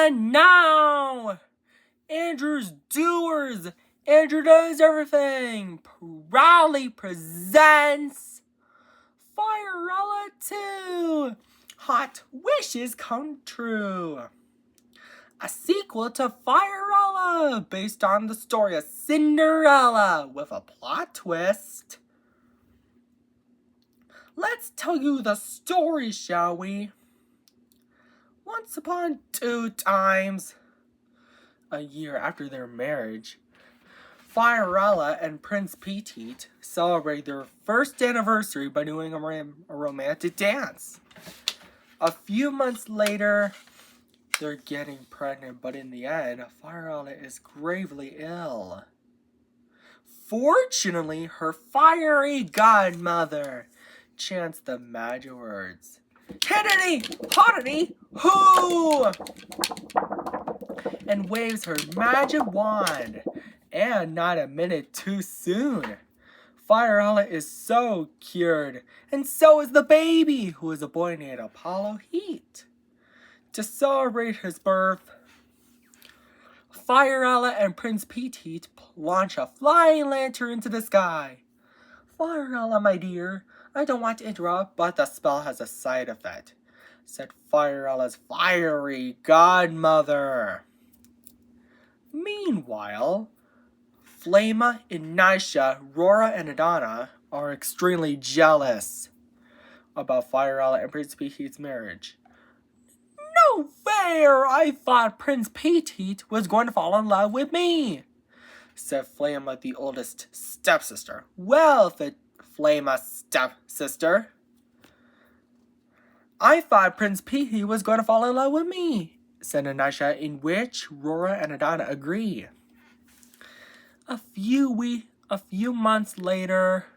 And now, Andrew's Doers, Andrew Does Everything, proudly presents Firerella 2, Hot Wishes Come True. A sequel to Firerella, based on the story of Cinderella, with a plot twist. Let's tell you the story, shall we? Once upon two times, a year after their marriage, Firerella and Prince Petit celebrate their first anniversary by doing a romantic dance. A few months later, they're getting pregnant, but in the end, Firerella is gravely ill. Fortunately, her fiery godmother chants the magic words, "Hittity, hottity, hoo!" and waves her magic wand. And not a minute too soon, Firerella is so cured, and so is the baby, who is a boy named Apollo Heat. To celebrate his birth, Firerella and Prince Petit launch a flying lantern into the sky. "Firerella, my dear, I don't want to interrupt, but the spell has a side effect," said Firerella's fiery godmother. Meanwhile, Flama, Enisha, Rora, and Adana are extremely jealous about Firerella and Prince Petit's marriage. "No fair! I thought Prince Petit was going to fall in love with me," said Flama, the oldest stepsister. "Well," said Flama's stepsister, "I thought Prince Petit was going to fall in love with me," said Enisha, in which Rora and Adana agree. A few months later,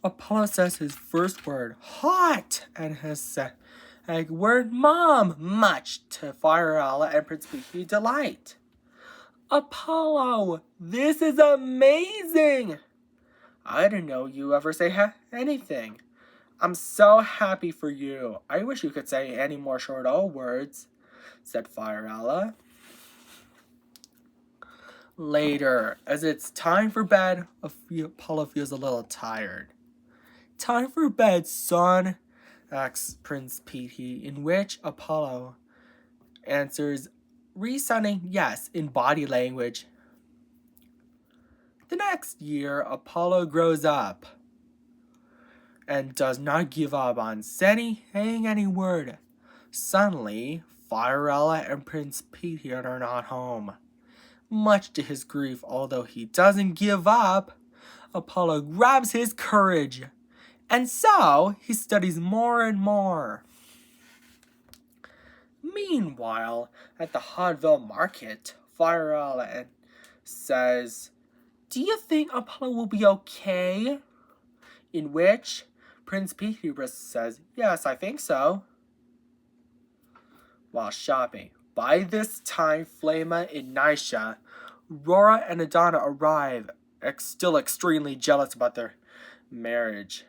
Apollo says his first word, "hot," and his second word, "mom," much to Firerella and Prince Petit's delight. "Apollo, this is amazing! I didn't know you ever say anything. I'm so happy for you. I wish you could say any more short old words," said Firerella. Later, as it's time for bed, Apollo feels a little tired. "Time for bed, son," asks Prince Petit, in which Apollo answers, resounding yes in body language. The next year, Apollo grows up and does not give up on saying any word. Suddenly, Firerella and Prince Petit are not home. Much to his grief, although he doesn't give up, Apollo grabs his courage, and so he studies more and more. Meanwhile, at the Hotville market, Firerella says, "Do you think Apollo will be okay?" In which Prince Petit says, "Yes, I think so," while shopping. By this time, Flama, Enisha, Rora, and Adana arrive, still extremely jealous about their marriage.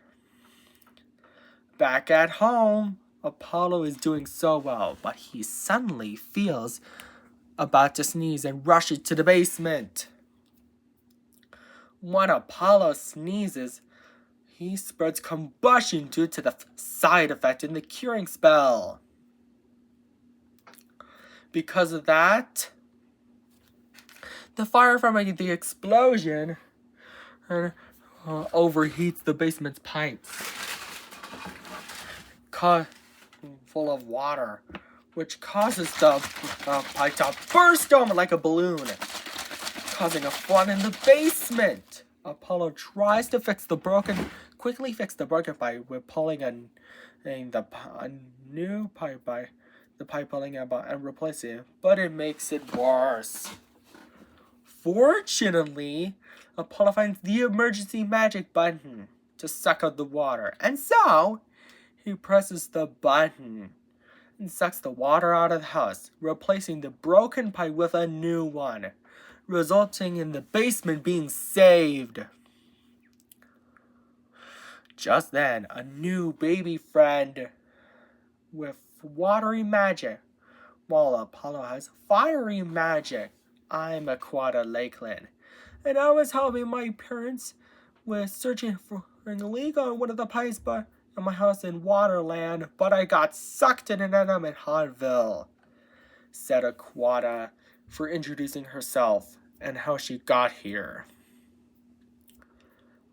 Back at home, Apollo is doing so well, but he suddenly feels about to sneeze and rushes to the basement. When Apollo sneezes, he spreads combustion due to the side effect in the curing spell. Because of that, the fire from the explosion overheats the basement's pipes, full of water, which causes the pipe to burst open like a balloon, causing a flood in the basement. Apollo tries to quickly fix the broken pipe with pulling a new pipe by the pipe pulling about and replacing it, but it makes it worse. Fortunately, Apollo finds the emergency magic button to suck out the water, and so he presses the button and sucks the water out of the house, replacing the broken pipe with a new one, resulting in the basement being saved. Just then, a new baby friend with watery magic while Apollo has fiery magic. I'm Aquata Lakeland, and I was helping my parents with searching for an leak on one of the pipes but in my house in Waterland, but I got sucked in an atom in Hotville, said Aquata for introducing herself and how she got here.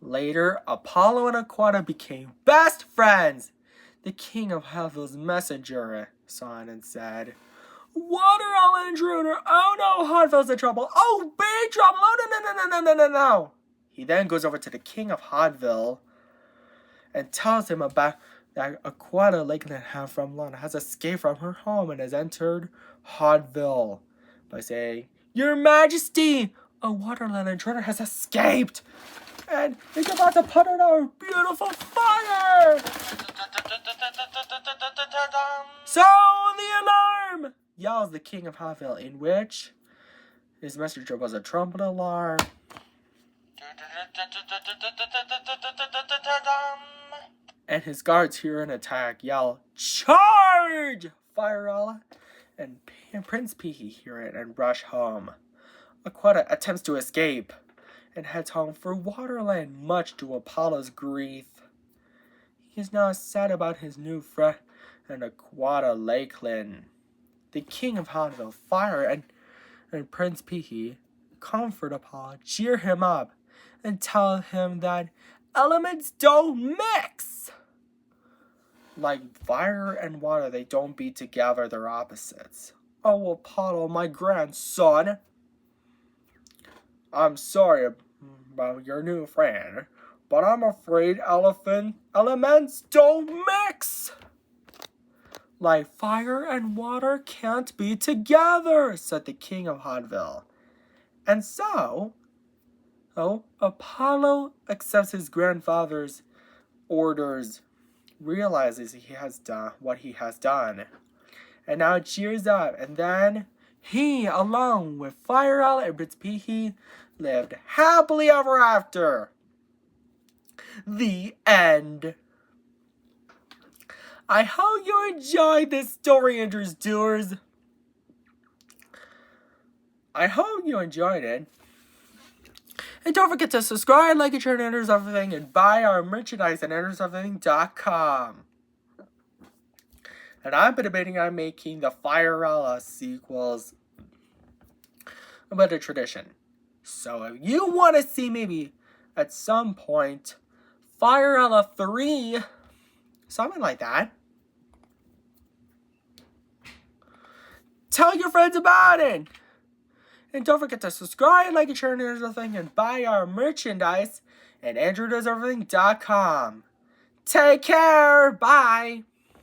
Later, Apollo and Aquata became best friends. The King of Hotville's messenger saw it and said, "Waterella intruder! Oh no, Hotville's in trouble! Oh, big trouble! Oh no! He then goes over to the King of Hotville and tells him about that Aquata Lakeland from Lana has escaped from her home and has entered Hotville by saying, "Your Majesty, a Waterland intruder has escaped and is about to put out our beautiful fire!" "Sound the alarm!" yells the King of Hotville, in which his messenger was a trumpet alarm. And his guards hear an attack, yell, "Charge!" Firerella and Prince Peaky hear it and rush home. Aquata attempts to escape and heads home for Waterland, much to Apollo's grief. He is now sad about his new friend and Aquata Lakeland. The King of Hotville, Fire, and Prince Peaky comfort Apollo, cheer him up, and tell him that elements don't mix. Like fire and water, they don't be together, they're opposites. "Oh, Apollo, my grandson, I'm sorry about your new friend, but I'm afraid elements don't mix. Like fire and water can't be together," said the King of Hotville. And so, Apollo accepts his grandfather's orders, realizes he has done what he has done, and now cheers up. And then he, along with Firerella and Prince Peaky, lived happily ever after. The end. I hope you enjoyed this story, Andrews Doers. I hope you enjoyed it. And don't forget to subscribe, like, and share, and Andrews Everything, and buy our merchandise at andrewseverything.com. And I've been debating on making the Firerella sequels a better tradition. So if you want to see maybe at some point Firerella 3, something like that, tell your friends about it. And don't forget to subscribe, like, and share, and everything, and buy our merchandise at andrewdoeseverything.com. Take care. Bye.